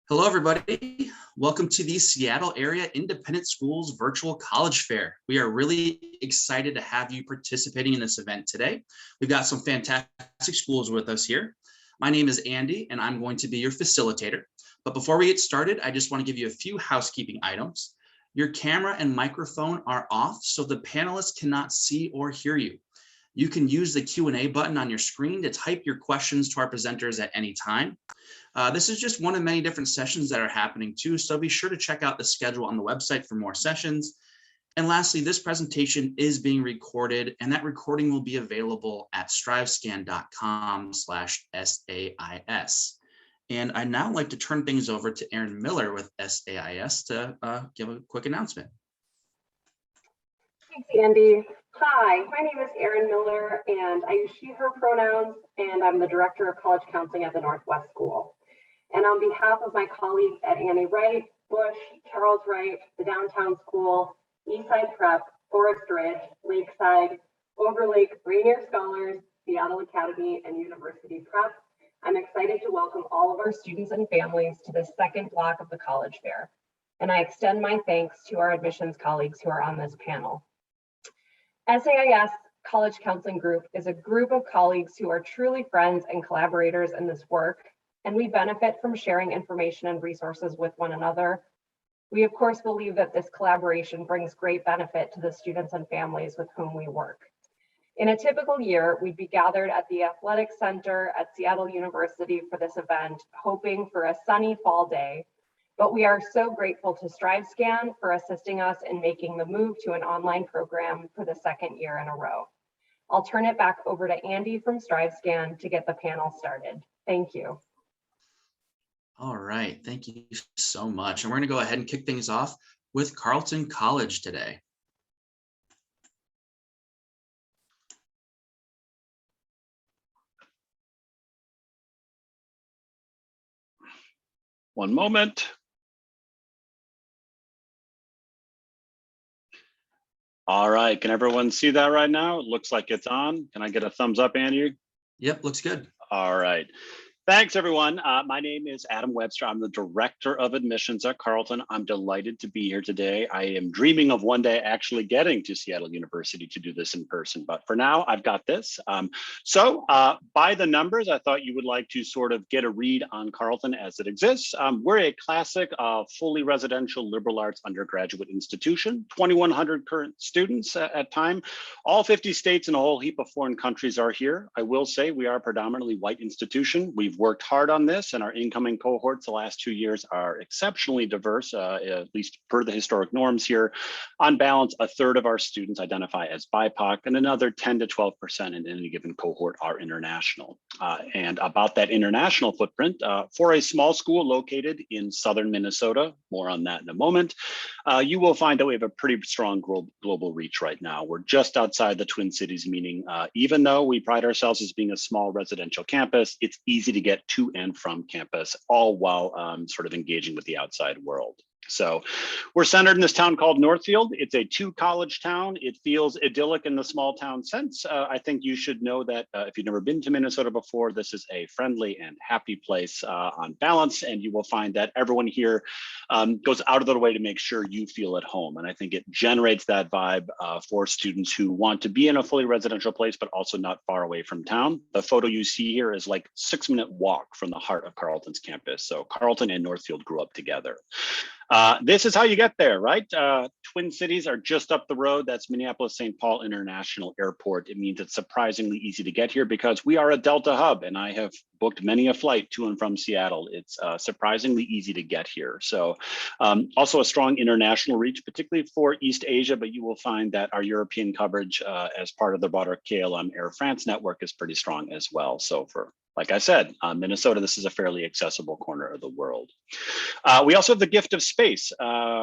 Hello, everybody. Welcome to the Seattle Area Independent Schools Virtual College Fair. We are really excited to have you participating in this event today. We've got some fantastic schools with us here. My name is Andy, and I'm going to be your facilitator. But before we get started, I just want to give you a few housekeeping items. Your camera and microphone are off, so the panelists cannot see or hear you. You can use the Q&A button on your screen to type your questions to our presenters at any time. This is just one of many different sessions that are happening too, so be sure to check out the schedule on the website for more sessions. And lastly, this presentation is being recorded, and that recording will be available at strivescan.com/SAIS. And I'd now like to turn things over to Erin Miller with SAIS to give a quick announcement. Thanks, Andy. Hi, my name is Erin Miller, and I use she, her pronouns, and I'm the Director of College Counseling at the Northwest School. And on behalf of my colleagues at Annie Wright, Bush, Charles Wright, the Downtown School, Eastside Prep, Forest Ridge, Lakeside, Overlake, Rainier Scholars, Seattle Academy, and University Prep, I'm excited to welcome all of our students and families to the second block of the College Fair. And I extend my thanks to our admissions colleagues who are on this panel. SAIS College Counseling Group is a group of colleagues who are truly friends and collaborators in this work, and we benefit from sharing information and resources with one another. We, of course, believe that this collaboration brings great benefit to the students and families with whom we work. In a typical year, we'd be gathered at the Athletic Center at Seattle University for this event, hoping for a sunny fall day. But we are so grateful to StriveScan for assisting us in making the move to an online program for the second year in a row. I'll turn it back over to Andy from StriveScan to get the panel started. Thank you. All right, thank you so much. And we're going to go ahead and kick things off with Carleton College today. One moment. All right, can everyone see that right now? It looks like it's on. Can I get a thumbs up, Andy? Yep, looks good. All right. Thanks, everyone. My name is Adam Webster. I'm the Director of Admissions at Carleton. I'm delighted to be here today. I am dreaming of one day actually getting to Seattle University to do this in person, but for now, I've got this. By the numbers, I thought you would like to sort of get a read on Carleton as it exists. We're a classic fully residential liberal arts undergraduate institution, 2,100 current students at time. All 50 states and a whole heap of foreign countries are here. I will say we are a predominantly white institution. We've worked hard on this, and our incoming cohorts the last 2 years are exceptionally diverse, at least per the historic norms here. On balance, a third of our students identify as BIPOC, and another 10 to 12% in any given cohort are international. And about that international footprint, for a small school located in southern Minnesota, more on that in a moment, you will find that we have a pretty strong global reach right now. We're just outside the Twin Cities, meaning even though we pride ourselves as being a small residential campus, it's easy to get to and from campus, all while sort of engaging with the outside world. So we're centered in this town called Northfield. It's a two-college town. It feels idyllic in the small town sense. I think you should know that if you've never been to Minnesota before, this is a friendly and happy place on balance, and you will find that everyone here goes out of their way to make sure you feel at home. And I think it generates that vibe for students who want to be in a fully residential place, but also not far away from town. The photo you see here is like 6-minute walk from the heart of Carleton's campus. So Carleton and Northfield grew up together. This is how you get there, right? Twin Cities are just up the road. That's Minneapolis-St. Paul International Airport. It means it's surprisingly easy to get here because we are a Delta hub, and I have booked many a flight to and from Seattle. It's surprisingly easy to get here. So also a strong international reach, particularly for East Asia, but you will find that our European coverage as part of the broader KLM Air France network is pretty strong as well. So for, like I said, Minnesota, this is a fairly accessible corner of the world. We also have the gift of space.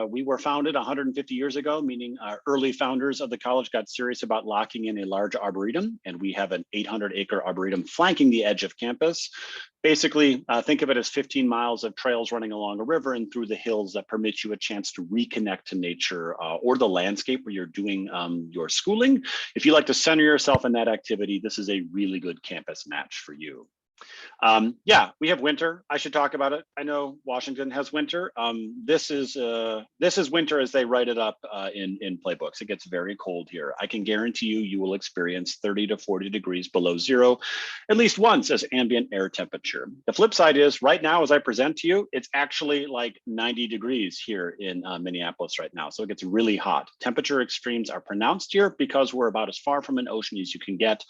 We were founded 150 years ago, meaning our early founders of the college got serious about locking in a large arboretum, and we have an 800-acre arboretum flanking the edge of campus. Basically, think of it as 15 miles of trails running along a river and through the hills that permit you a chance to reconnect to nature or the landscape where you're doing your schooling. If you like to center yourself in that activity, this is a really good campus match for you. Yeah, we have winter. I should talk about it. I know Washington has winter. This is winter as they write it up in playbooks. It gets very cold here. I can guarantee you will experience 30 to 40 degrees below zero at least once as ambient air temperature. The flip side is right now, as I present to you, it's actually like 90 degrees here in Minneapolis right now. So it gets really hot. Temperature extremes are pronounced here because we're about as far from an ocean as you can get.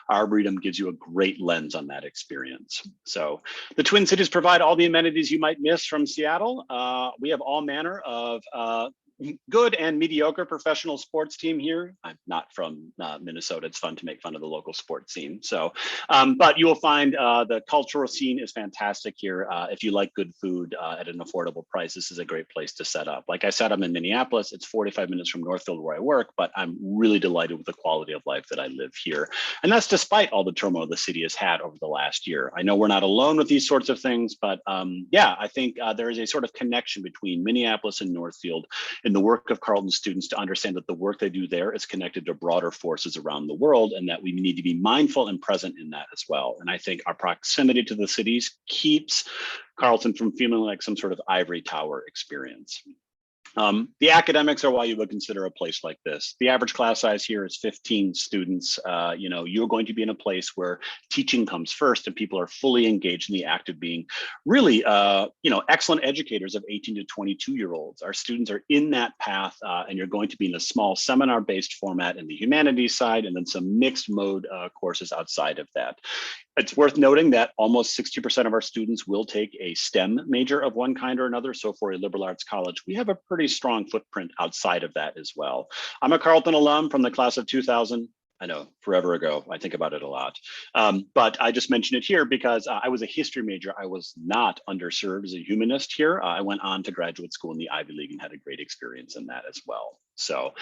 Arboretum gives you a great lens on that experience. So the Twin Cities provide all the amenities you might miss from Seattle. We have all manner of good and mediocre professional sports team here. I'm not from Minnesota. It's fun to make fun of the local sports scene. So, but you will find the cultural scene is fantastic here. If you like good food at an affordable price, this is a great place to set up. Like I said, I'm in Minneapolis. It's 45 minutes from Northfield where I work, but I'm really delighted with the quality of life that I live here. And that's despite all the turmoil the city has had over the last year. I know we're not alone with these sorts of things, but yeah, I think there is a sort of connection between Minneapolis and Northfield in the work of Carleton students to understand that the work they do there is connected to broader forces around the world, and that we need to be mindful and present in that as well. And I think our proximity to the cities keeps Carleton from feeling like some sort of ivory tower experience. The academics are why you would consider a place like this. The average class size here is 15 students. You're going to be in a place where teaching comes first and people are fully engaged in the act of being really, excellent educators of 18 to 22-year-olds. Our students are in that path and you're going to be in a small seminar-based format in the humanities side and then some mixed mode courses outside of that. It's worth noting that almost 60% of our students will take a STEM major of one kind or another. So for a liberal arts college, we have a pretty strong footprint outside of that as well. I'm a Carleton alum from the class of 2000. I know, forever ago, I think about it a lot. But I just mention it here because I was a history major. I was not underserved as a humanist here. I went on to graduate school in the Ivy League and had a great experience in that as well. So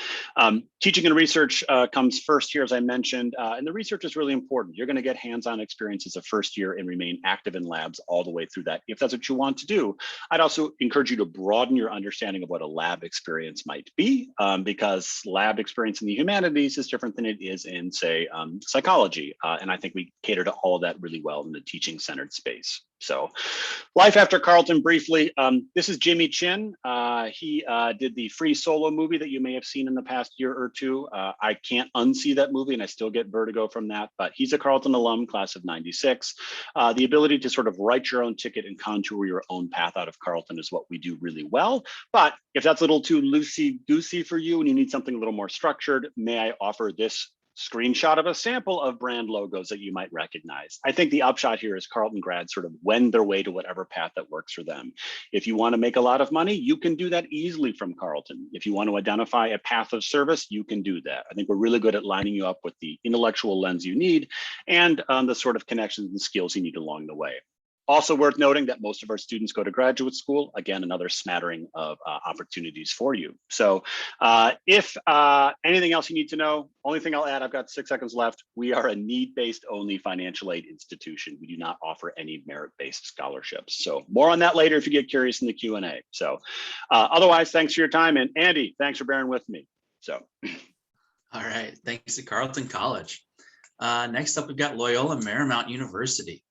teaching and research comes first here, as I mentioned, and the research is really important. You're going to get hands-on experience as a first year and remain active in labs all the way through that. If that's what you want to do, I'd also encourage you to broaden your understanding of what a lab experience might be, because lab experience in the humanities is different than it is in, say, psychology. And I think we cater to all of that really well in the teaching-centered space. So life after Carleton briefly, this is Jimmy Chin. He did the Free Solo movie that you may have seen in the past year or two. I can't unsee that movie and I still get vertigo from that, but he's a Carleton alum, class of 96. The ability to sort of write your own ticket and contour your own path out of Carleton is what we do really well. But if that's a little too loosey-goosey for you and you need something a little more structured, may I offer this screenshot of a sample of brand logos that you might recognize. I think the upshot here is Carleton grads sort of wend their way to whatever path that works for them. If you want to make a lot of money, you can do that easily from Carleton. If you want to identify a path of service, you can do that. I think we're really good at lining you up with the intellectual lens you need and the sort of connections and skills you need along the way. Also worth noting that most of our students go to graduate school. Again, another smattering of opportunities for you. So if anything else you need to know, only thing I'll add, I've got 6 seconds left. We are a need-based only financial aid institution. We do not offer any merit-based scholarships. So more on that later if you get curious in the Q&A. So otherwise, thanks for your time. And Andy, thanks for bearing with me. So. All right, thanks to Carleton College. Next up, we've got Loyola Marymount University.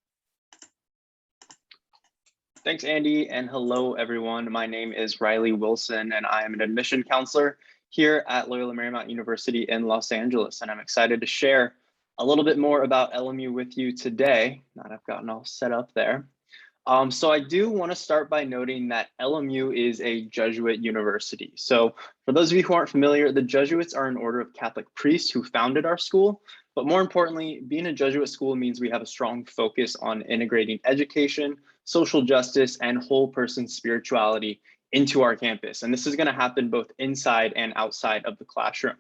Thanks, Andy, and hello, everyone. My name is Riley Wilson, and I am an admission counselor here at Loyola Marymount University in Los Angeles, and I'm excited to share a little bit more about LMU with you today. Now that I've gotten all set up there. So I do want to start by noting that LMU is a Jesuit university. So for those of you who aren't familiar, the Jesuits are an order of Catholic priests who founded our school. But more importantly, being a Jesuit school means we have a strong focus on integrating education, social justice, and whole person spirituality into our campus. And this is going to happen both inside and outside of the classroom.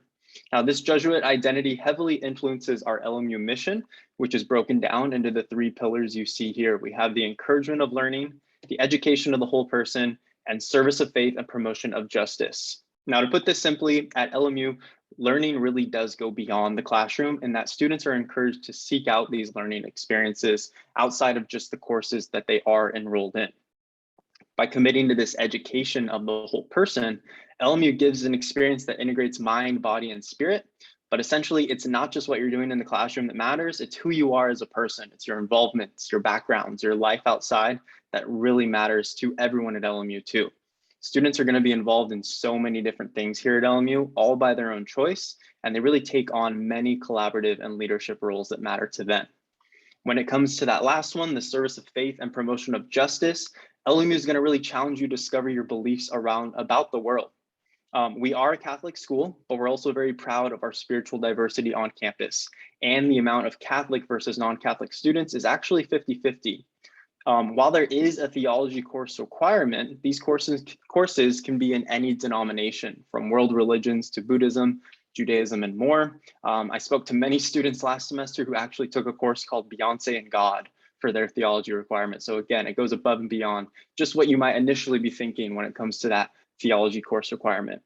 Now, this Jesuit identity heavily influences our LMU mission, which is broken down into the 3 pillars you see here. We have the encouragement of learning, the education of the whole person, and service of faith and promotion of justice. Now, to put this simply, at LMU, learning really does go beyond the classroom, and that students are encouraged to seek out these learning experiences outside of just the courses that they are enrolled in. By committing to this education of the whole person, LMU gives an experience that integrates mind, body, and spirit, But essentially, it's not just what you're doing in the classroom that matters, it's who you are as a person. It's your involvements, your backgrounds, your life outside that really matters to everyone at LMU too. Students are going to be involved in so many different things here at LMU, all by their own choice, and they really take on many collaborative and leadership roles that matter to them. When it comes to that last one, the service of faith and promotion of justice, LMU is going to really challenge you to discover your beliefs about the world. We are a Catholic school, but we're also very proud of our spiritual diversity on campus. And the amount of Catholic versus non-Catholic students is actually 50-50. While there is a theology course requirement, these courses can be in any denomination, from world religions to Buddhism, Judaism, and more. I spoke to many students last semester who actually took a course called Beyonce and God for their theology requirement. So again, it goes above and beyond just what you might initially be thinking when it comes to that theology course requirement.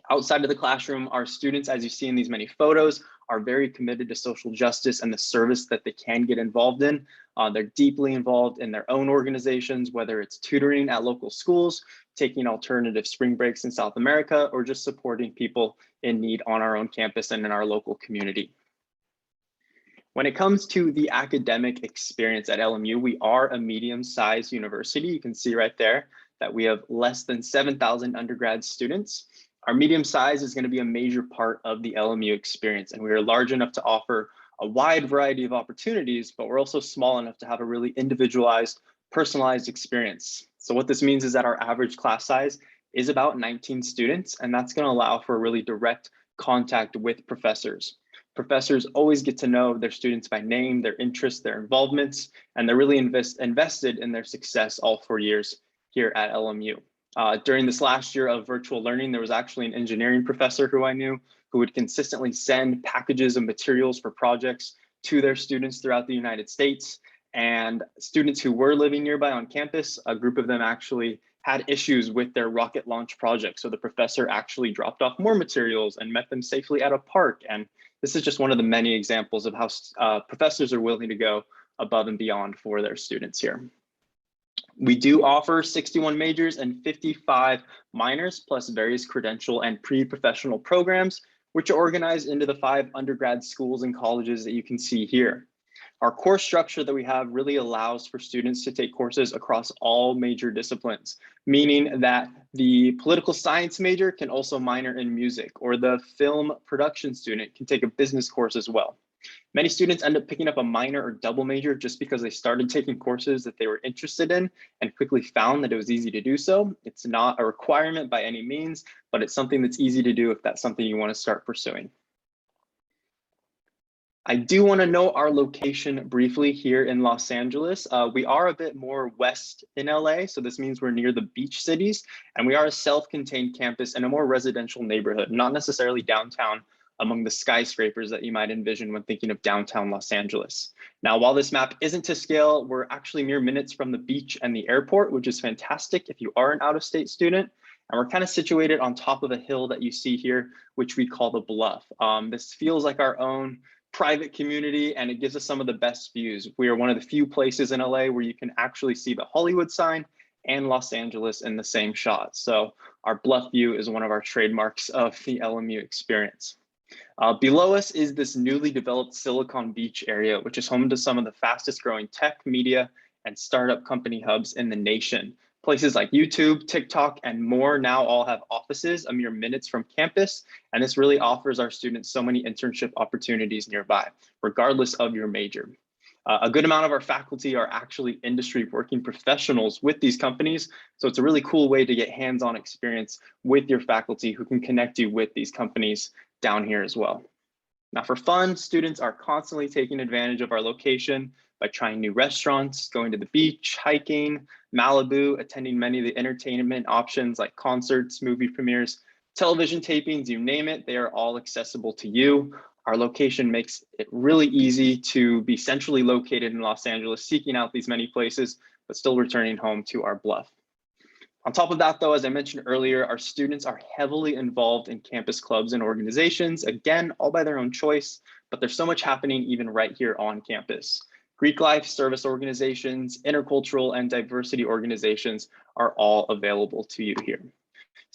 Outside of the classroom, our students, as you see in these many photos, are very committed to social justice and the service that they can get involved in. They're deeply involved in their own organizations, whether it's tutoring at local schools, taking alternative spring breaks in South America, or just supporting people in need on our own campus and in our local community. When it comes to the academic experience at LMU, we are a medium-sized university. You can see right there that we have less than 7,000 undergrad students. Our medium size is going to be a major part of the LMU experience, and we are large enough to offer a wide variety of opportunities, but we're also small enough to have a really individualized, personalized experience. So what this means is that our average class size is about 19 students, and that's going to allow for a really direct contact with professors. Professors always get to know their students by name, their interests, their involvements, and they're really invested in their success all 4 years here at LMU. During this last year of virtual learning, there was actually an engineering professor who I knew who would consistently send packages of materials for projects to their students throughout the United States. And students who were living nearby on campus, a group of them actually had issues with their rocket launch project. So the professor actually dropped off more materials and met them safely at a park. And this is just one of the many examples of how professors are willing to go above and beyond for their students here. We do offer 61 majors and 55 minors, plus various credential and pre-professional programs, which are organized into the 5 undergrad schools and colleges that you can see here. Our course structure that we have really allows for students to take courses across all major disciplines, meaning that the political science major can also minor in music, or the film production student can take a business course as well. Many students end up picking up a minor or double major just because they started taking courses that they were interested in and quickly found that it was easy to do so. It's not a requirement by any means, but it's something that's easy to do if that's something you want to start pursuing. I do want to note our location briefly here in Los Angeles. We are a bit more west in LA, so this means we're near the beach cities, and we are a self-contained campus in a more residential neighborhood, not necessarily downtown among the skyscrapers that you might envision when thinking of downtown Los Angeles. Now, while this map isn't to scale, we're actually mere minutes from the beach and the airport, which is fantastic if you are an out-of-state student. And we're kind of situated on top of a hill that you see here, which we call the Bluff. This feels like our own private community, and it gives us some of the best views. We are one of the few places in LA where you can actually see the Hollywood sign and Los Angeles in the same shot. So our Bluff view is one of our trademarks of the LMU experience. Below us is this newly developed Silicon Beach area, which is home to some of the fastest growing tech, media, and startup company hubs in the nation. Places like YouTube, TikTok, and more now all have offices a mere minutes from campus, and this really offers our students so many internship opportunities nearby, regardless of your major. A good amount of our faculty are actually industry working professionals with these companies, so it's a really cool way to get hands-on experience with your faculty who can connect you with these companies down here as well. Now for fun, students are constantly taking advantage of our location by trying new restaurants, going to the beach, hiking, Malibu, attending many of the entertainment options like concerts, movie premieres, television tapings, you name it, they are all accessible to you. Our location makes it really easy to be centrally located in Los Angeles, seeking out these many places, but still returning home to our Bluff. On top of that, though, as I mentioned earlier, our students are heavily involved in campus clubs and organizations, again, all by their own choice, but there's so much happening even right here on campus. Greek life, service organizations, intercultural and diversity organizations are all available to you here.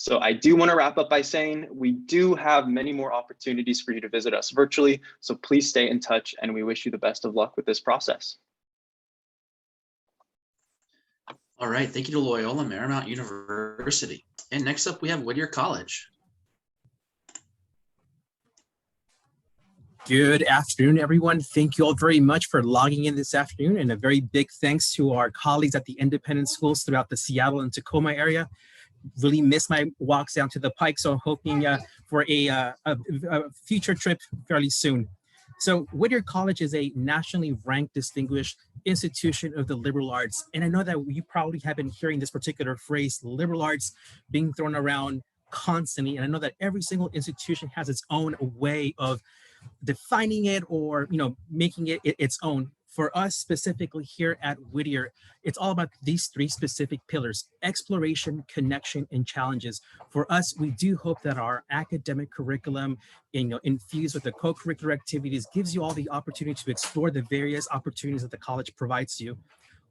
So I do want to wrap up by saying we do have many more opportunities for you to visit us virtually. So please stay in touch, and we wish you the best of luck with this process. All right, thank you to Loyola Marymount University. And next up, we have Whittier College. Good afternoon, everyone. Thank you all very much for logging in this afternoon, and a very big thanks to our colleagues at the independent schools throughout the Seattle and Tacoma area. Really miss my walks down to the Pike, so I'm hoping for a future trip fairly soon. So Whittier College is a nationally ranked distinguished institution of the liberal arts. And I know that you probably have been hearing this particular phrase, liberal arts, being thrown around constantly. And I know that every single institution has its own way of defining it or making it its own. For us specifically here at Whittier, it's all about these three specific pillars: exploration, connection, and challenges. For us, we do hope that our academic curriculum, infused with the co-curricular activities, gives you all the opportunity to explore the various opportunities that the college provides you.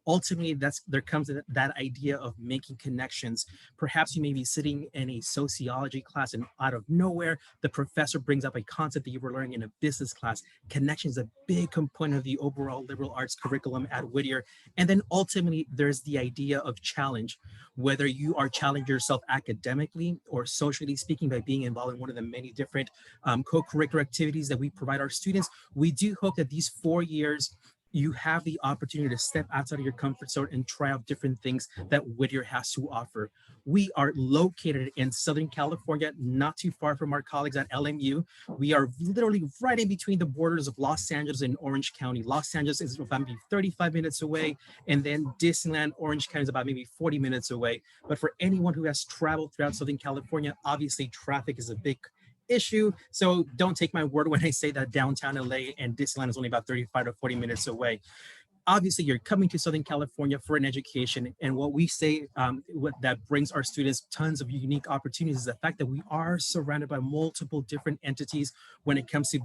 Ultimately, there comes that idea of making connections. Perhaps you may be sitting in a sociology class and out of nowhere, the professor brings up a concept that you were learning in a business class. Connection is a big component of the overall liberal arts curriculum at Whittier. And then ultimately, there's the idea of challenge. Whether you are challenging yourself academically or socially speaking by being involved in one of the many different co-curricular activities that we provide our students, we do hope that these 4 years you have the opportunity to step outside of your comfort zone and try out different things that Whittier has to offer. We are located in Southern California, not too far from our colleagues at LMU. We are literally right in between the borders of Los Angeles and Orange County. Los Angeles is about maybe 35 minutes away, and then Disneyland, Orange County is about maybe 40 minutes away. But for anyone who has traveled throughout Southern California, obviously traffic is a big issue. So don't take my word when I say that downtown LA and Disneyland is only about 35 to 40 minutes away. Obviously, you're coming to Southern California for an education. And what we say that brings our students tons of unique opportunities is the fact that we are surrounded by multiple different entities when it comes to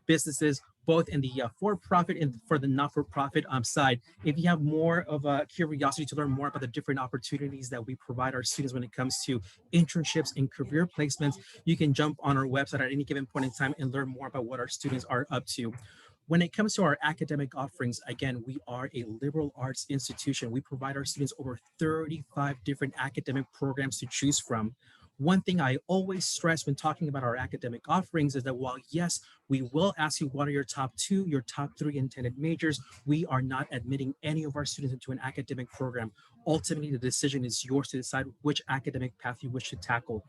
businesses, both in the for-profit and for the not-for-profit side. If you have more of a curiosity to learn more about the different opportunities that we provide our students when it comes to internships and career placements, you can jump on our website at any given point in time and learn more about what our students are up to. When it comes to our academic offerings, again, we are a liberal arts institution. We provide our students over 35 different academic programs to choose from. One thing I always stress when talking about our academic offerings is that while, yes, we will ask you what are your top 2, your top 3 intended majors, we are not admitting any of our students into an academic program. Ultimately, the decision is yours to decide which academic path you wish to tackle.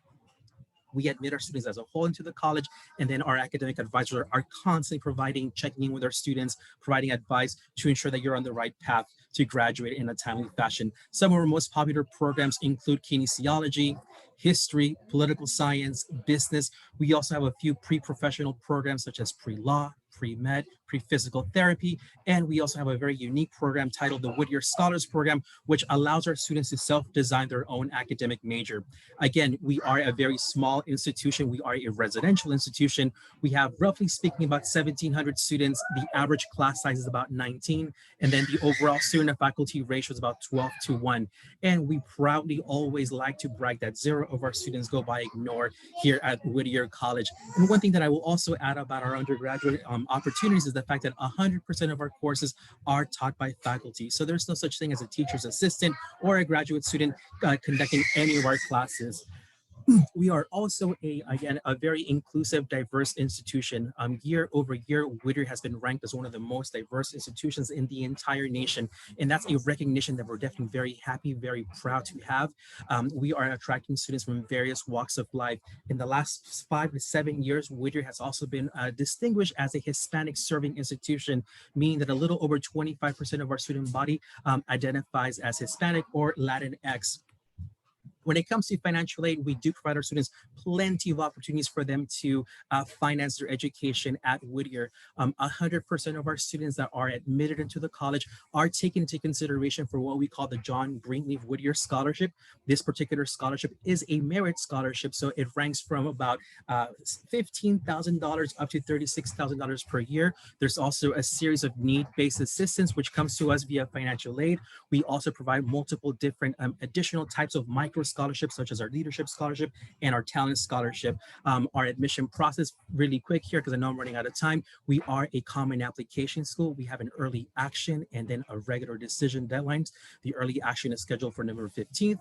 We admit our students as a whole into the college, and then our academic advisors are constantly checking in with our students, providing advice to ensure that you're on the right path to graduate in a timely fashion. Some of our most popular programs include kinesiology, history, political science, business. We also have a few pre-professional programs such as pre-law, pre-med, pre-physical therapy, and we also have a very unique program titled the Whittier Scholars Program, which allows our students to self-design their own academic major. Again, we are a very small institution. We are a residential institution. We have, roughly speaking, about 1,700 students. The average class size is about 19, and then the overall student to faculty ratio is about 12:1. And we proudly always like to brag that 0 of our students go by ignore here at Whittier College. And one thing that I will also add about our undergraduate opportunities is the fact that 100% of our courses are taught by faculty. So there's no such thing as a teacher's assistant or a graduate student conducting any of our classes. We are also a very inclusive, diverse institution. Year over year, Whittier has been ranked as one of the most diverse institutions in the entire nation. And that's a recognition that we're definitely very happy, very proud to have. We are attracting students from various walks of life. In the last 5 to 7 years, Whittier has also been distinguished as a Hispanic serving institution, meaning that a little over 25% of our student body identifies as Hispanic or Latinx. When it comes to financial aid, we do provide our students plenty of opportunities for them to finance their education at Whittier. 100% of our students that are admitted into the college are taken into consideration for what we call the John Greenleaf Whittier Scholarship. This particular scholarship is a merit scholarship, so it ranks from about $15,000 up to $36,000 per year. There's also a series of need-based assistance, which comes to us via financial aid. We also provide multiple different additional types of micro scholarships, such as our leadership scholarship and our talent scholarship. Our admission process, really quick here, because I know I'm running out of time. We are a common application school. We have an early action and then a regular decision deadlines. The early action is scheduled for November 15th,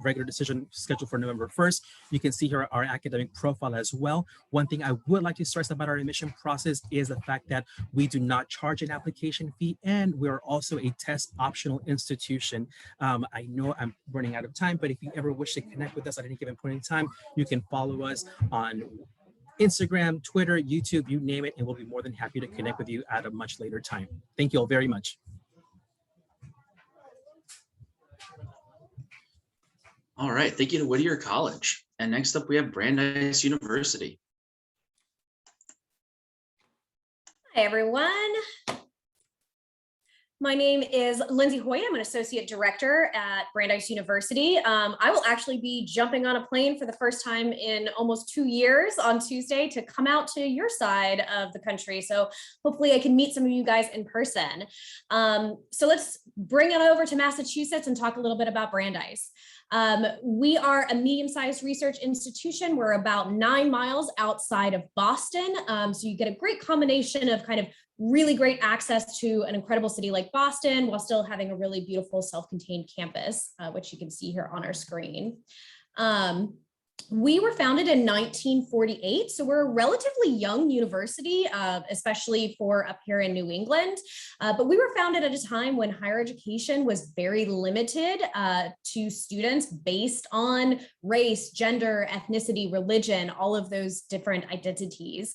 regular decision scheduled for November 1st. You can see here our academic profile as well. One thing I would like to stress about our admission process is the fact that we do not charge an application fee, and we're also a test optional institution. I know I'm running out of time, but if you ever wish to connect with us at any given point in time, you can follow us on Instagram, Twitter, YouTube, you name it, and we'll be more than happy to connect with you at a much later time. Thank you all very much. All right, thank you to Whittier College. And next up, we have Brandeis University. Hi, everyone. My name is Lindsay Hoyt. I'm an associate director at Brandeis University. I will actually be jumping on a plane for the first time in almost 2 years on Tuesday to come out to your side of the country. So hopefully I can meet some of you guys in person. So let's bring it over to Massachusetts and talk a little bit about Brandeis. We are a medium-sized research institution. We're about 9 miles outside of Boston. So you get a great combination of kind of really great access to an incredible city like Boston while still having a really beautiful self-contained campus, which you can see here on our screen. We were founded in 1948, so we're a relatively young university, especially for up here in New England. But we were founded at a time when higher education was very limited to students based on race, gender, ethnicity, religion, all of those different identities.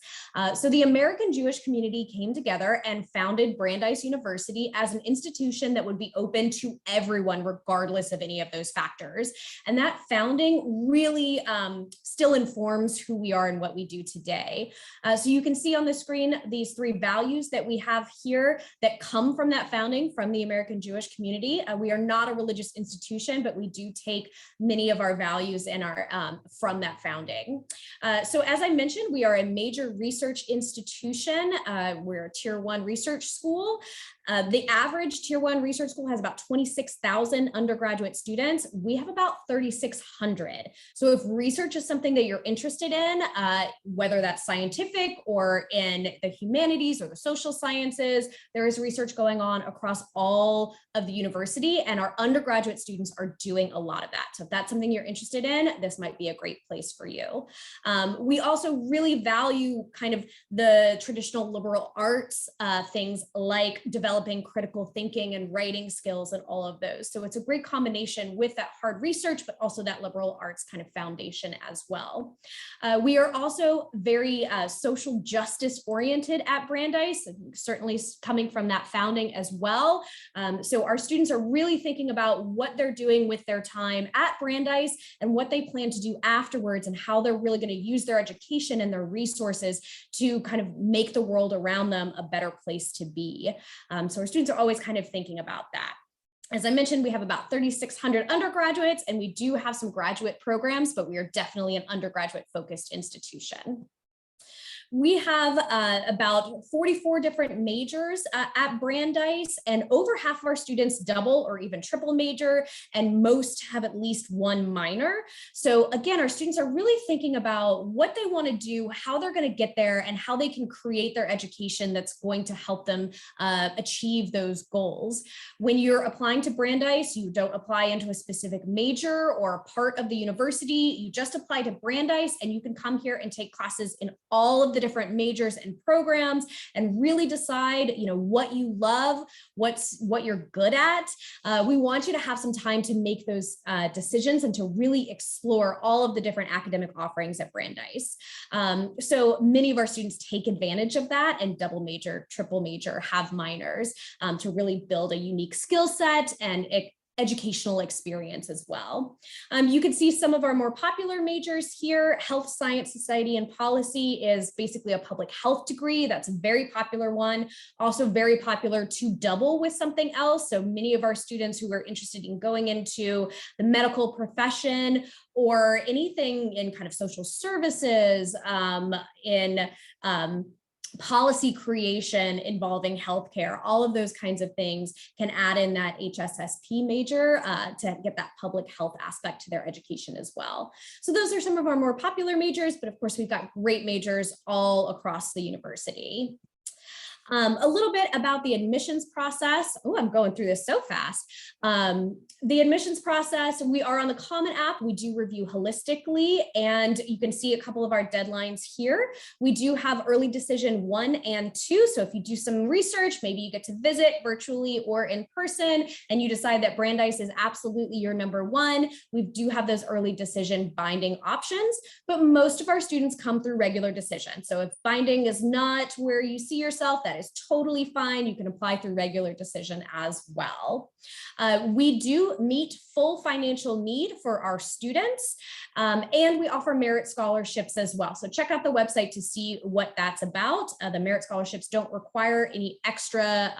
So the American Jewish community came together and founded Brandeis University as an institution that would be open to everyone, regardless of any of those factors. And that founding really still informs who we are and what we do today. So you can see on the screen these 3 values that we have here that come from that founding from the American Jewish community. We are not a religious institution, but we do take many of our values and our from that founding. So as I mentioned, we are a major research institution. We're a tier 1 research school. The average tier 1 research school has about 26,000 undergraduate students. We have about 3,600. So if research is something that you're interested in, whether that's scientific or in the humanities or the social sciences, there is research going on across all of the university, and our undergraduate students are doing a lot of that. So if that's something you're interested in, this might be a great place for you. We also really value kind of the traditional liberal arts, things like developing critical thinking and writing skills and all of those. So it's a great combination with that hard research, but also that liberal arts kind of foundation as well. We are also very social justice oriented at Brandeis, certainly coming from that founding as well. So our students are really thinking about what they're doing with their time at Brandeis and what they plan to do afterwards and how they're really going to use their education and their resources to kind of make the world around them a better place to be. So our students are always kind of thinking about that. As I mentioned, we have about 3,600 undergraduates, and we do have some graduate programs, but we are definitely an undergraduate focused institution. We have about 44 different majors at Brandeis, and over half of our students double or even triple major, and most have at least 1 minor. So again, our students are really thinking about what they want to do, how they're going to get there, and how they can create their education that's going to help them achieve those goals. When you're applying to Brandeis, you don't apply into a specific major or a part of the university. You just apply to Brandeis, and you can come here and take classes in all of the different majors and programs and really decide, what you love, what you're good at. We want you to have some time to make those decisions and to really explore all of the different academic offerings at Brandeis. So many of our students take advantage of that and double major, triple major, have minors to really build a unique skill set and educational experience as well. You can see some of our more popular majors here. Health Science, Society, and Policy is basically a public health degree. That's a very popular one. Also very popular to double with something else. So many of our students who are interested in going into the medical profession or anything in kind of social services, in policy creation involving healthcare, all of those kinds of things can add in that HSSP major to get that public health aspect to their education as well. So those are some of our more popular majors, but of course we've got great majors all across the university. A little bit about the admissions process. Oh, I'm going through this so fast. The admissions process, we are on the Common App. We do review holistically, and you can see a couple of our deadlines here. We do have early decision 1 and 2. So if you do some research, maybe you get to visit virtually or in person, and you decide that Brandeis is absolutely your number 1, we do have those early decision binding options, but most of our students come through regular decision. So if binding is not where you see yourself, that is totally fine. You can apply through regular decision as well. We do meet full financial need for our students, and we offer merit scholarships as well. So check out the website to see what that's about. The merit scholarships don't require any extra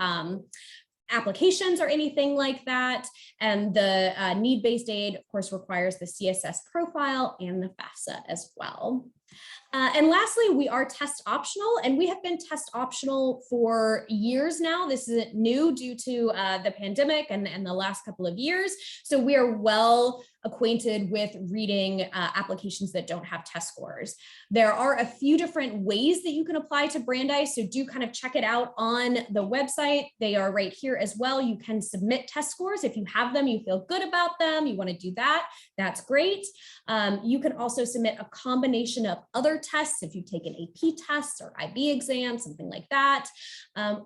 applications or anything like that. And the need-based aid, of course, requires the CSS profile and the FAFSA as well. And lastly, we are test optional, and we have been test optional for years now. This isn't new due to the pandemic and the last couple of years. So we are well acquainted with reading applications that don't have test scores. There are a few different ways that you can apply to Brandeis, so do kind of check it out on the website. They are right here as well. You can submit test scores if you have them, you feel good about them, you want to do that, that's great. You can also submit a combination of other tests if you take an AP test or IB exam, something like that.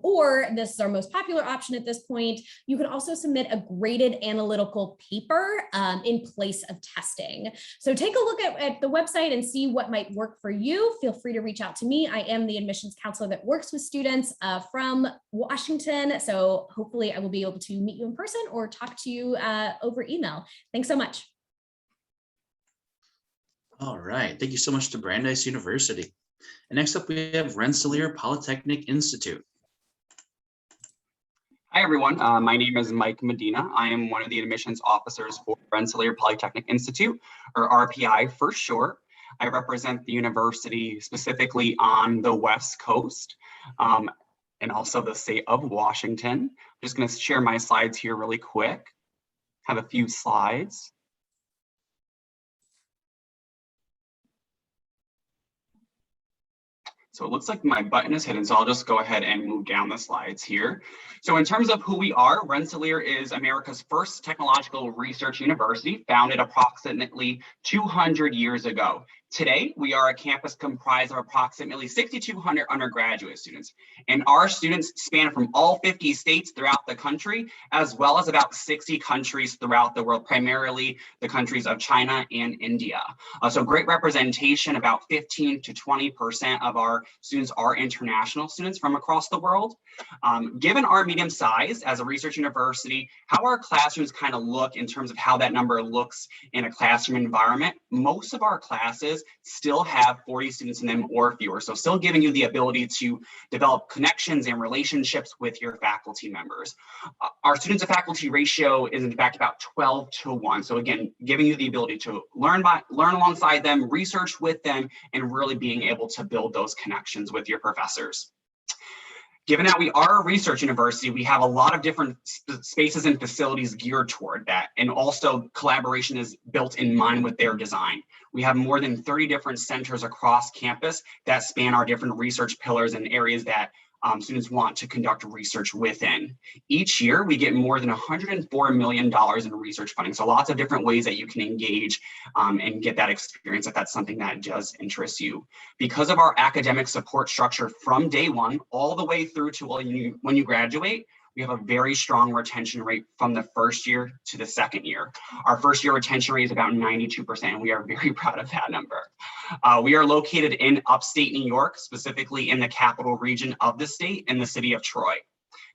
Or this is our most popular option at this point, you can also submit a graded analytical paper in place of testing. So take a look at the website and see what might work for you. Feel free to reach out to me. I am the admissions counselor that works with students from Washington. So hopefully I will be able to meet you in person or talk to you over email. Thanks so much. All right, thank you so much to Brandeis University. And next up, we have Rensselaer Polytechnic Institute. Hi, everyone. My name is Mike Medina. I am one of the admissions officers for Rensselaer Polytechnic Institute, or RPI for short. I represent the university specifically on the West Coast and also the state of Washington. I'm just going to share my slides here really quick. Have a few slides. So it looks like my button is hidden, so I'll just go ahead and move down the slides here. So in terms of who we are, Rensselaer is America's first technological research university, founded approximately 200 years ago. Today, we are a campus comprised of approximately 6,200 undergraduate students, and our students span from all 50 states throughout the country, as well as about 60 countries throughout the world, primarily the countries of China and India. So great representation, about 15 to 20% of our students are international students from across the world. Given our medium size as a research university, how our classrooms kind of look in terms of how that number looks in a classroom environment, most of our classes still have 40 students in them or fewer. So still giving you the ability to develop connections and relationships with your faculty members. Our student to faculty ratio is in fact about 12 to 1. So again, giving you the ability to learn alongside them, research with them, and really being able to build those connections with your professors. Given that we are a research university, we have a lot of different spaces and facilities geared toward that. And also collaboration is built in mind with their design. We have more than 30 different centers across campus that span our different research pillars and areas that students want to conduct research within. Each year, we get more than $104 million in research funding. So lots of different ways that you can engage and get that experience if that's something that does interest you. Because of our academic support structure from day one, all the way through to when you graduate, we have a very strong retention rate from the first year to the second year. Our first year retention rate is about 92%, and we are very proud of that number. We are located in upstate New York, specifically in the capital region of the state, in the city of Troy.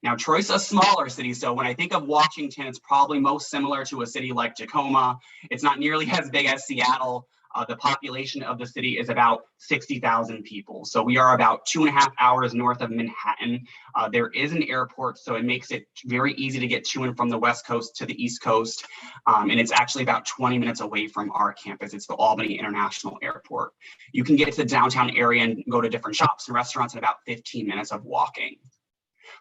Now, Troy's a smaller city, so when I think of Washington, it's probably most similar to a city like Tacoma. It's not nearly as big as Seattle. The population of the city is about 60,000 people. So we are about 2.5 hours north of Manhattan. There is an airport, so it makes it very easy to get to and from the West Coast to the East Coast. And it's actually about 20 minutes away from our campus. It's the Albany International Airport. You can get to the downtown area and go to different shops and restaurants in about 15 minutes of walking.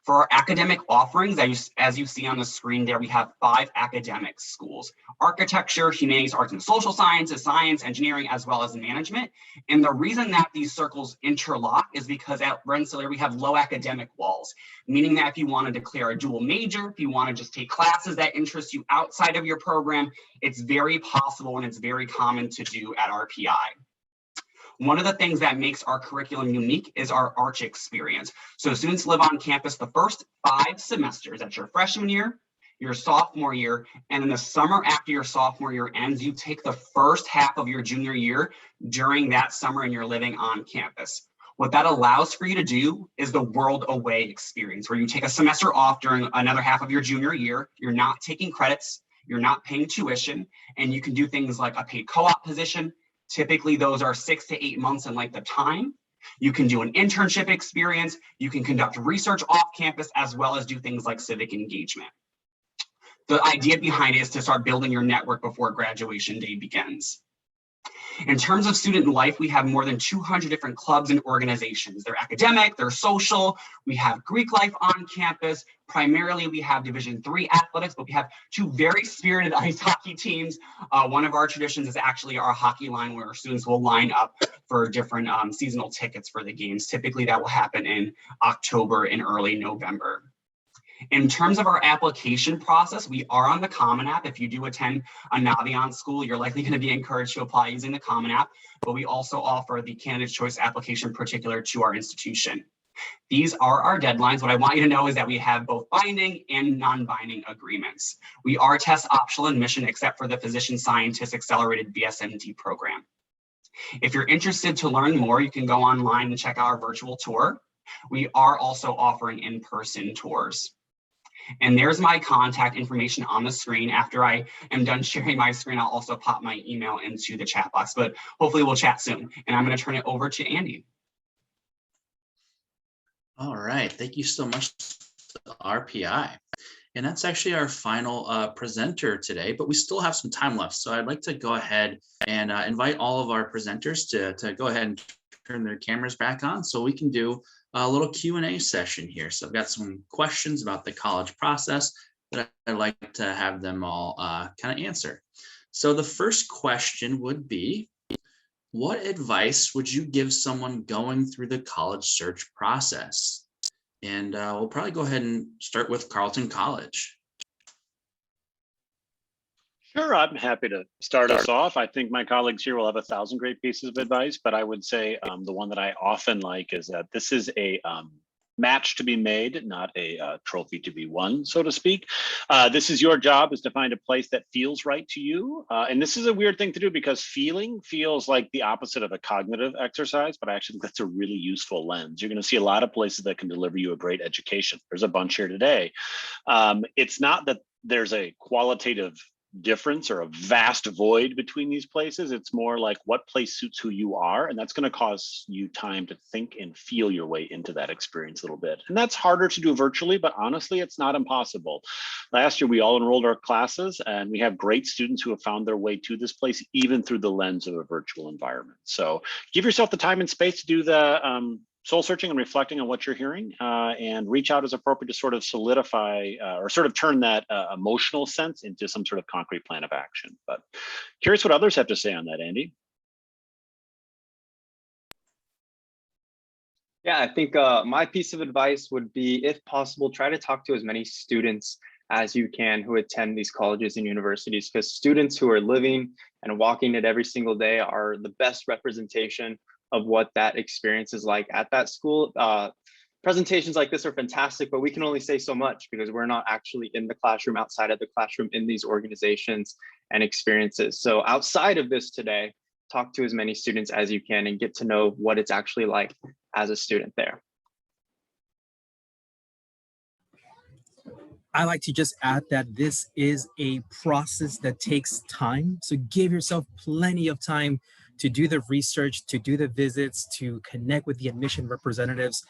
For our academic offerings, as you see on the screen there, we have 5 academic schools: architecture, humanities, arts and social sciences, science, engineering, as well as management. And the reason that these circles interlock is because at Rensselaer, we have low academic walls, meaning that if you want to declare a dual major, if you want to just take classes that interest you outside of your program, it's very possible and it's very common to do at RPI. One of the things that makes our curriculum unique is our Arch experience. So students live on campus the first 5 semesters. That's your freshman year, your sophomore year, and in the summer after your sophomore year ends, you take the first half of your junior year during that summer and you're living on campus. What that allows for you to do is the world away experience, where you take a semester off during another half of your junior year. You're not taking credits, you're not paying tuition, and you can do things like a paid co-op position. Typically, those are 6 to 8 months in length of time. You can do an internship experience. You can conduct research off campus, as well as do things like civic engagement. The idea behind it is to start building your network before graduation day begins. In terms of student life, we have more than 200 different clubs and organizations. They're academic, they're social. We have Greek life on campus. Primarily, we have Division III athletics, but we have 2 very spirited ice hockey teams. One of our traditions is actually our hockey line, where our students will line up for different seasonal tickets for the games. Typically, that will happen in October and early November. In terms of our application process, we are on the Common App. If you do attend a Naviance school, you're likely going to be encouraged to apply using the Common App, but we also offer the Candidate Choice application particular to our institution. These are our deadlines. What I want you to know is that we have both binding and non-binding agreements. We are test optional admission, except for the Physician Scientist Accelerated BSNT program. If you're interested to learn more, you can go online and check out our virtual tour. We are also offering in-person tours. And there's my contact information on the screen. After I am done sharing my screen, I'll also pop my email into the chat box, but hopefully we'll chat soon. And I'm going to turn it over to Andy. All right, thank you so much to RPI. And that's actually our final presenter today, but we still have some time left. So I'd like to go ahead and invite all of our presenters to go ahead and turn their cameras back on so we can do a little Q&A session here. So I've got some questions about the college process that I'd like to have them all kind of answer. So the first question would be, what advice would you give someone going through the college search process? And we'll probably go ahead and start with Carleton College. Sure, I'm happy to start us off. I think my colleagues here will have 1,000 great pieces of advice, but I would say the one that I often like is that this is a match to be made, not a trophy to be won, so to speak. This is your job, is to find a place that feels right to you. And this is a weird thing to do because feeling feels like the opposite of a cognitive exercise, but I actually think that's a really useful lens. You're going to see a lot of places that can deliver you a great education. There's a bunch here today. It's not that there's a qualitative difference or a vast void between these places. It's more like what place suits who you are, and that's going to cause you time to think and feel your way into that experience a little bit. And that's harder to do virtually, but honestly, it's not impossible. Last year, we all enrolled our classes, and we have great students who have found their way to this place, even through the lens of a virtual environment. So give yourself the time and space to do the soul searching and reflecting on what you're hearing, and reach out as appropriate to sort of solidify or sort of turn that emotional sense into some sort of concrete plan of action. But curious what others have to say on that, Andy. Yeah, I think my piece of advice would be, if possible, try to talk to as many students as you can who attend these colleges and universities, because students who are living and walking it every single day are the best representation of what that experience is like at that school. Presentations like this are fantastic, but we can only say so much because we're not actually in the classroom, outside of the classroom, in these organizations and experiences. So outside of this today, talk to as many students as you can and get to know what it's actually like as a student there. I like to just add that this is a process that takes time. So give yourself plenty of time to do the research, to do the visits, to connect with the admission representatives.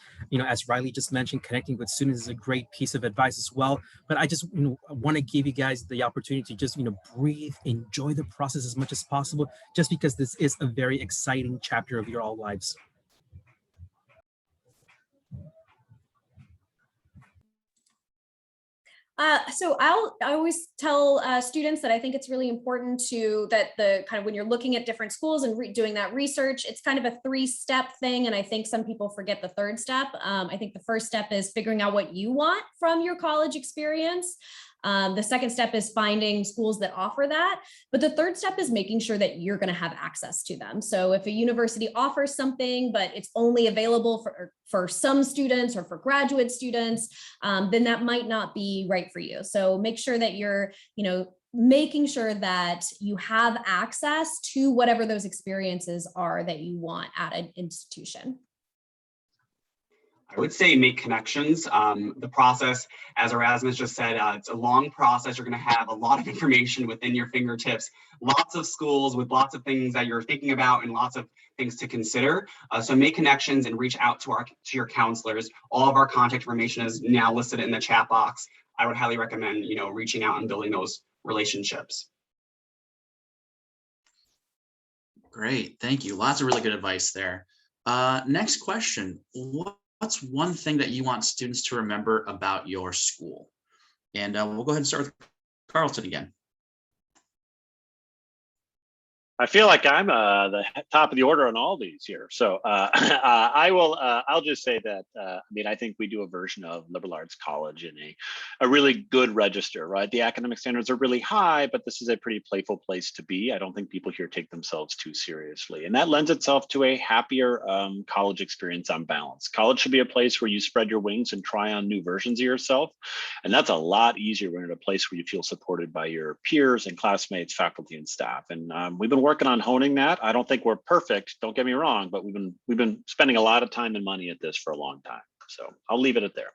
As Riley just mentioned, connecting with students is a great piece of advice as well. But I just want to give you guys the opportunity to just breathe, enjoy the process as much as possible, just because this is a very exciting chapter of your all lives. So I always tell students that I think it's really important that the kind of when you're looking at different schools and doing that research, it's kind of a 3-step thing. And I think some people forget the 3rd step. I think the first step is figuring out what you want from your college experience. The second step is finding schools that offer that. But the 3rd step is making sure that you're going to have access to them. So if a university offers something, but it's only available for some students or for graduate students, then that might not be right for you. So make sure that you're, making sure that you have access to whatever those experiences are that you want at an institution. I would say make connections. The process, as Erasmus just said, it's a long process. You're going to have a lot of information within your fingertips, lots of schools with lots of things that you're thinking about and lots of things to consider. So make connections and reach out to your counselors. All of our contact information is now listed in the chat box. I would highly recommend, reaching out and building those relationships. Great, thank you. Lots of really good advice there. Next question. What's one thing that you want students to remember about your school? And we'll go ahead and start with Carleton again. I feel like I'm the top of the order on all these here. So I'll just say that, I think we do a version of liberal arts college in a really good register, right? The academic standards are really high, but this is a pretty playful place to be. I don't think people here take themselves too seriously. And that lends itself to a happier college experience on balance. College should be a place where you spread your wings and try on new versions of yourself. And that's a lot easier when you're in a place where you feel supported by your peers and classmates, faculty, and staff. And we've been working on honing that. I don't think we're perfect, don't get me wrong, but we've been spending a lot of time and money at this for a long time. So I'll leave it at there.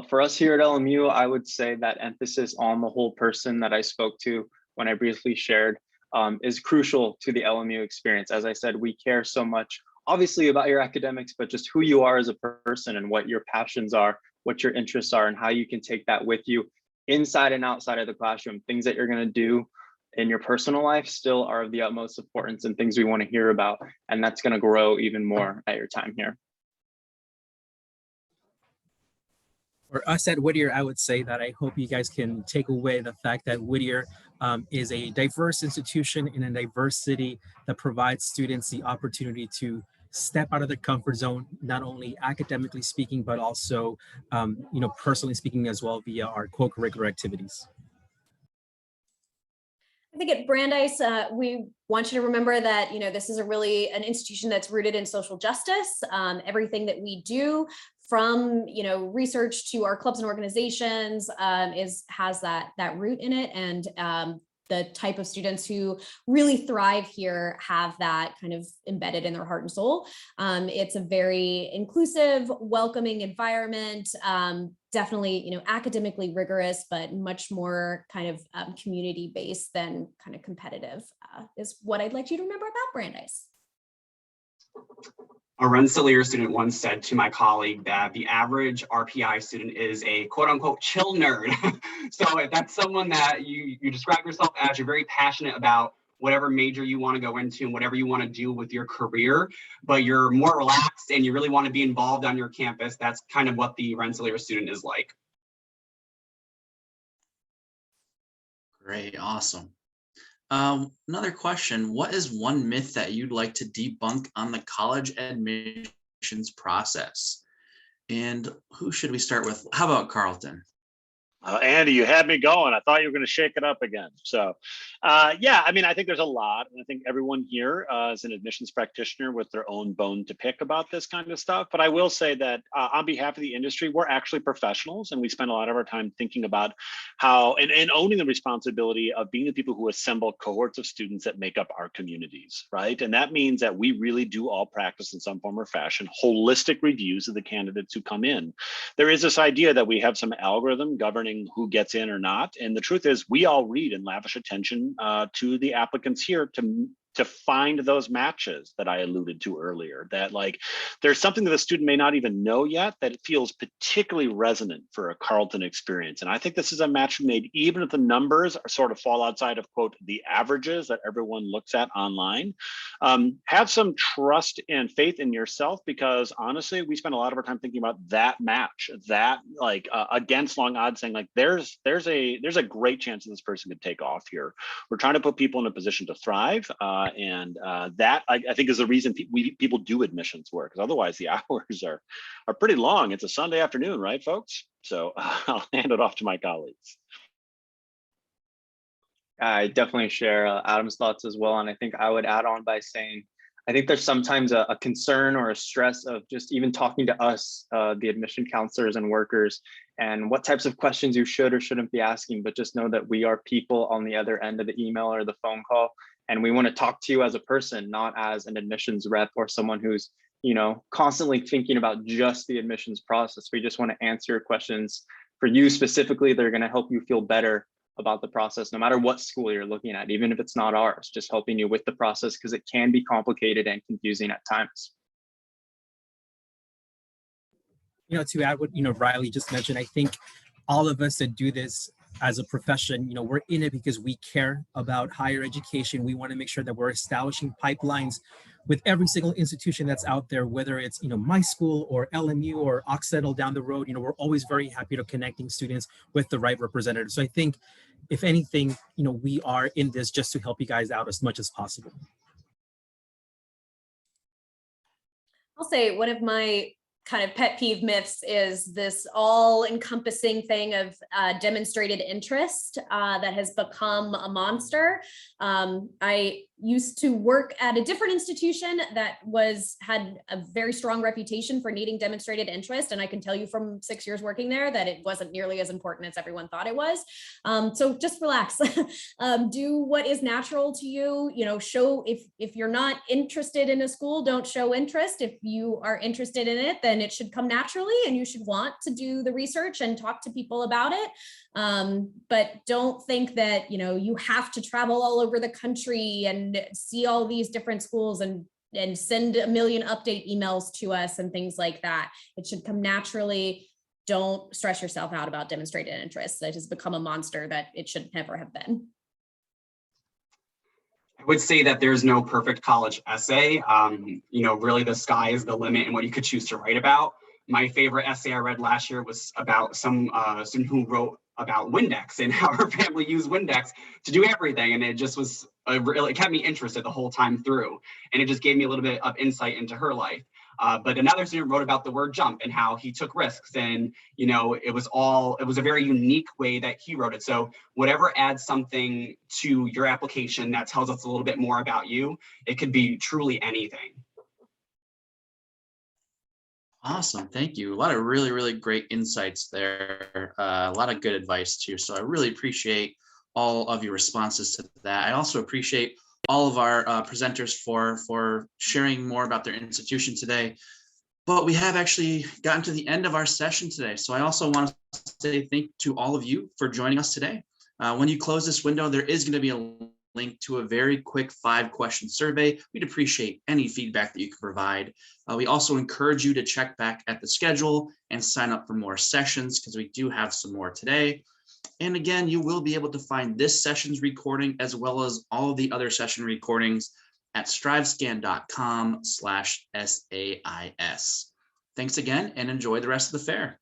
For us here at LMU, I would say that emphasis on the whole person that I spoke to when I briefly shared is crucial to the LMU experience. As I said, we care so much, obviously, about your academics, but just who you are as a person and what your passions are, what your interests are, and how you can take that with you inside and outside of the classroom. Things that you're going to do in your personal life still are of the utmost importance and things we want to hear about. And that's going to grow even more at your time here. For us at Whittier, I would say that I hope you guys can take away the fact that Whittier is a diverse institution in a diverse city that provides students the opportunity to step out of their comfort zone, not only academically speaking, but also, personally speaking as well via our co-curricular activities. I think at Brandeis, we want you to remember that, this is an institution that's rooted in social justice. Everything that we do, from research to our clubs and organizations, has that root in it, and the type of students who really thrive here have that kind of embedded in their heart and soul. It's a very inclusive, welcoming environment. Definitely, academically rigorous, but much more kind of community-based than kind of competitive, is what I'd like you to remember about Brandeis. A Rensselaer student once said to my colleague that the average RPI student is a quote unquote chill nerd. So if that's someone that you describe yourself as, you're very passionate about whatever major you want to go into and whatever you want to do with your career, but you're more relaxed and you really want to be involved on your campus, that's kind of what the Rensselaer student is like. Great, awesome. Another question, what is one myth that you'd like to debunk on the college admissions process? And who should we start with? How about Carleton? Andy, you had me going. I thought you were going to shake it up again. So, yeah, I mean, I think there's a lot. And I think everyone here is an admissions practitioner with their own bone to pick about this kind of stuff. But I will say that on behalf of the industry, we're actually professionals. And we spend a lot of our time thinking about how and owning the responsibility of being the people who assemble cohorts of students that make up our communities, right? And that means that we really do all practice in some form or fashion holistic reviews of the candidates who come in. There is this idea that we have some algorithm governing who gets in or not. And the truth is we all read and lavish attention to the applicants here to find those matches that I alluded to earlier, that like there's something that the student may not even know yet that it feels particularly resonant for a Carleton experience. And I think this is a match made even if the numbers are sort of fall outside of quote, the averages that everyone looks at online. Have some trust and faith in yourself, because honestly, we spend a lot of our time thinking about that match, that like against long odds, saying like there's a great chance that this person could take off here. We're trying to put people in a position to thrive. And that I think is the reason people do admissions work, because otherwise the hours are pretty long. It's a Sunday afternoon, right, folks? So I'll hand it off to my colleagues. I definitely share Adam's thoughts as well. And I think I would add on by saying, I think there's sometimes a concern or a stress of just even talking to us, the admission counselors and workers, and what types of questions you should or shouldn't be asking, but just know that we are people on the other end of the email or the phone call. And we want to talk to you as a person, not as an admissions rep or someone who's, you know, constantly thinking about just the admissions process. We just want to answer your questions for you specifically. They're going to help you feel better about the process, no matter what school you're looking at, even if it's not ours, just helping you with the process, because it can be complicated and confusing at times. You know, to add what, you know, Riley just mentioned, I think all of us that do this as a profession, you know, we're in it because we care about higher education. We want to make sure that we're establishing pipelines with every single institution that's out there, whether it's, you know, my school or LMU or Occidental down the road. You know, we're always very happy to connecting students with the right representatives. So I think, if anything, you know, we are in this just to help you guys out as much as possible. I'll say one of my kind of pet peeve myths is this all-encompassing thing of demonstrated interest that has become a monster. I used to work at a different institution that had a very strong reputation for needing demonstrated interest. And I can tell you from 6 years working there that it wasn't nearly as important as everyone thought it was. So just relax, do what is natural to you. You know, show if you're not interested in a school, don't show interest. If you are interested in it, then it should come naturally and you should want to do the research and talk to people about it. But don't think that, you know, you have to travel all over the country and see all these different schools and send a million update emails to us and things like that. It should come naturally. Don't stress yourself out about demonstrated interest. That has become a monster that it should never have been. I would say that there's no perfect college essay. You know, really the sky is the limit in what you could choose to write about. My favorite essay I read last year was about some student who wrote about Windex and how her family used Windex to do everything. And it just was, it kept me interested the whole time through. And it just gave me a little bit of insight into her life. But another student wrote about the word jump and how he took risks. And, you know, it was a very unique way that he wrote it. So whatever adds something to your application that tells us a little bit more about you, it could be truly anything. Awesome. Thank you. A lot of really, really great insights there. A lot of good advice too. So I really appreciate all of your responses to that. I also appreciate all of our presenters for sharing more about their institution today. But we have actually gotten to the end of our session today. So I also want to say thank you to all of you for joining us today. When you close this window, there is going to be a link to a very quick 5-question survey. We'd appreciate any feedback that you can provide. We also encourage you to check back at the schedule and sign up for more sessions, because we do have some more today. And again, you will be able to find this session's recording as well as all of the other session recordings at strivescan.com/SAIS. Thanks again and enjoy the rest of the fair.